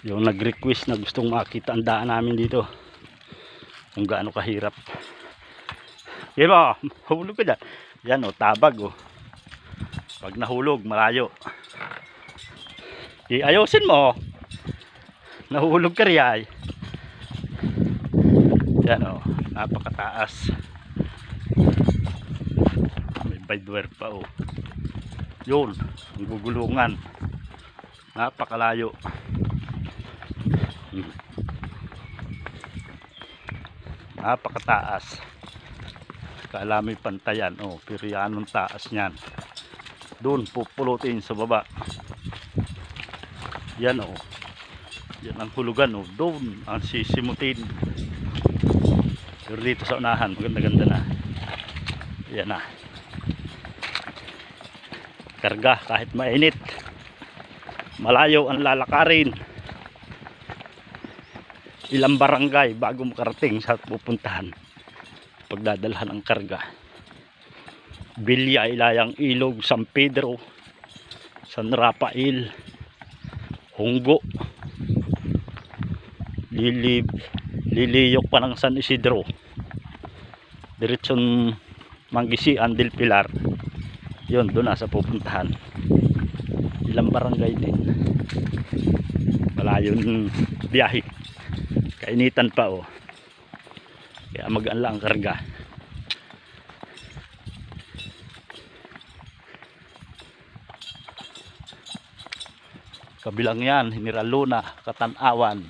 Yung nag-request na gustong makita ang daan namin dito, kung gaano kahirap. Diba, hulog ka dyan. Yan o, tabag o. Pag nahulog, malayo. Ayusin mo. Nahulog ka riyan. Yan o, napakataas. May bidewire pa o. Yun, ang gugulungan. Napakalayo. Napakataas. Kala may pantayan. Oh, pero yan ang taas niyan. Doon pupulutin sa baba. Yan oh. Yan ang hulugan oh. Doon ang sisimutin. Pero dito sa unahan, maganda-ganda na. Yan na. Karga kahit mainit. Malayo ang lalakarin. Ilang barangay bago makarating sa pupuntahan. Pagdadalhan ang karga. Bilya, Ilayang Ilog, San Pedro, San Rafael, Hunggo, Liliyok pa ng San Isidro, diretsyon Manggisian del Pilar. Yun, doon na sa pupuntahan. Ilang barangay din. Malayo yung biyahe. Kainitan pa oh. Kaya magaan lang ang karga. Kabilang yan, General Luna, Katanawan.